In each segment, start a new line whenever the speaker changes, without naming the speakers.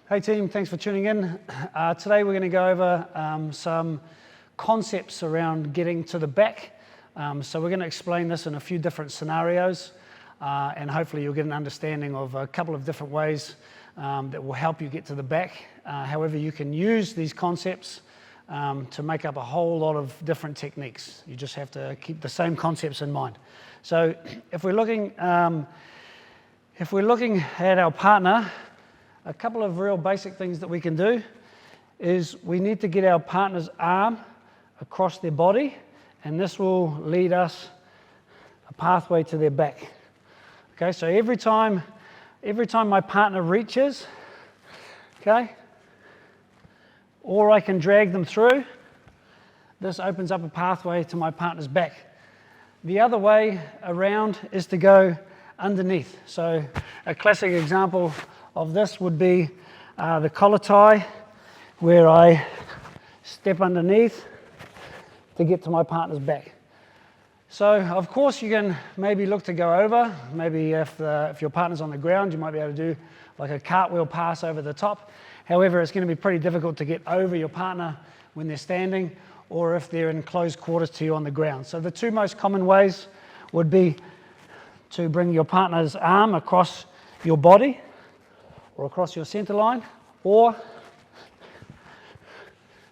Hey team, thanks for tuning in. Today we're going to go over some concepts around getting to the back. So we're going to explain this in a few different scenarios and hopefully you'll get an understanding of a couple of different ways that will help you get to the back. However, you can use these concepts to make up a whole lot of different techniques. You just have to keep the same concepts in mind. So if we're looking at our partner, a couple of real basic things that we can do is we need to get our partner's arm across their body, and this will lead us a pathway to their back. Okay, so every time my partner reaches, okay, or I can drag them through, this opens up a pathway to my partner's back. The other way around is to go underneath. So a classic example of this would be the collar tie, where I step underneath to get to my partner's back. So of course you can maybe look to go over. Maybe if your partner's on the ground, you might be able to do like a cartwheel pass over the top. However, it's going to be pretty difficult to get over your partner when they're standing or if they're in close quarters to you on the ground. So the two most common ways would be to bring your partner's arm across your body or across your center line, or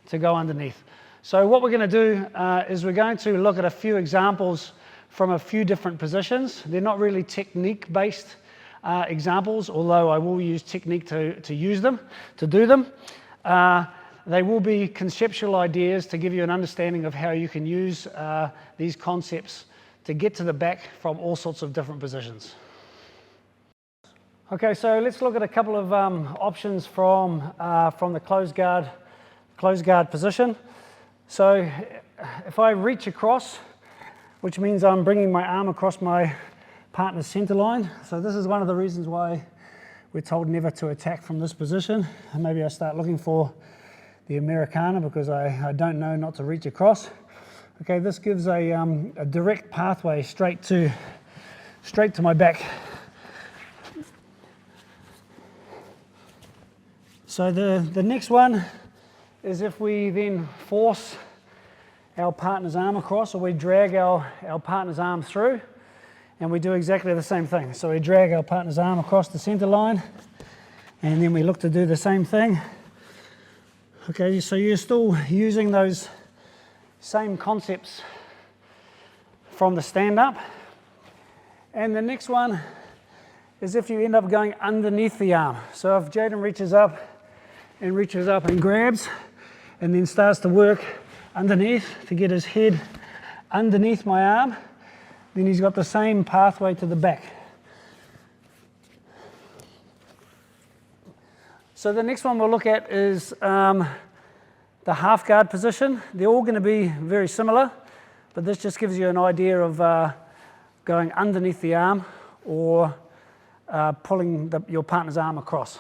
to go underneath. So what we're going to do is we're going to look at a few examples from a few different positions. They're not really technique-based examples, although I will use technique to use them, to do them. They will be conceptual ideas to give you an understanding of how you can use these concepts to get to the back from all sorts of different positions. Okay, so let's look at a couple of options from the closed guard position. So if I reach across, which means I'm bringing my arm across my partner's center line. So this is one of the reasons why we're told never to attack from this position. And maybe I start looking for the Americana because I don't know not to reach across. Okay, this gives a direct pathway straight to my back. So the next one is if we then force our partner's arm across, or we drag our partner's arm through, and we do exactly the same thing. So we drag our partner's arm across the center line, and then we look to do the same thing. Okay, so you're still using those same concepts from the stand-up. And the next one is if you end up going underneath the arm. So if Jaden reaches up and grabs and then starts to work underneath to get his head underneath my arm, then he's got the same pathway to the back. So the next one we'll look at is the half guard position. They're all going to be very similar, but this just gives you an idea of going underneath the arm or pulling your partner's arm across.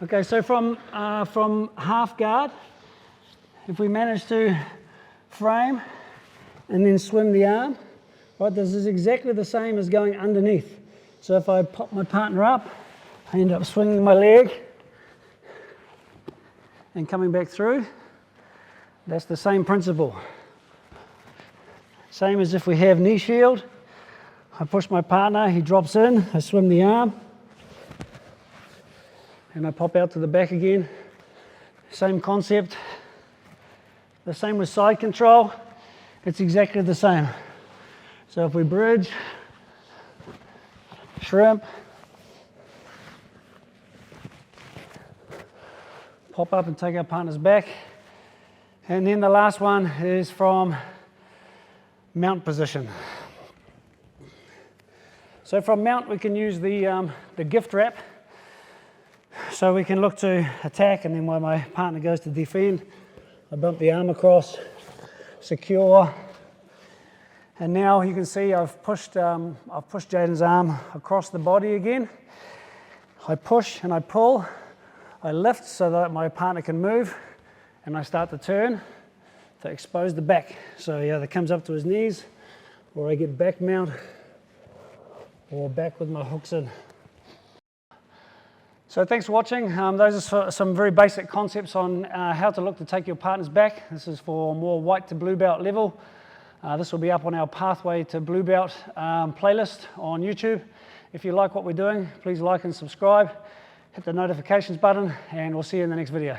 Okay, so from half guard, if we manage to frame and then swim the arm, right, this is exactly the same as going underneath. So if I pop my partner up, I end up swinging my leg and coming back through. That's the same principle. Same as if we have knee shield. I push my partner, he drops in, I swim the arm, and I pop out to the back again. Same concept. The same with side control. It's exactly the same. So if we bridge, shrimp, pop up and take our partner's back. And then the last one is from mount position. So from mount we can use the gift wrap. So we can look to attack, and then while my partner goes to defend, I bump the arm across, secure, and now you can see I've pushed Jaden's arm across the body again. I push and I pull, I lift so that my partner can move, and I start to turn to expose the back. So he either comes up to his knees, or I get back mount, or back with my hooks in. So thanks for watching. Those are some very basic concepts on how to look to take your partners back. This is for more white to blue belt level. This will be up on our Pathway to Blue Belt playlist on YouTube. If you like what we're doing, please like and subscribe. Hit the notifications button, and we'll see you in the next video.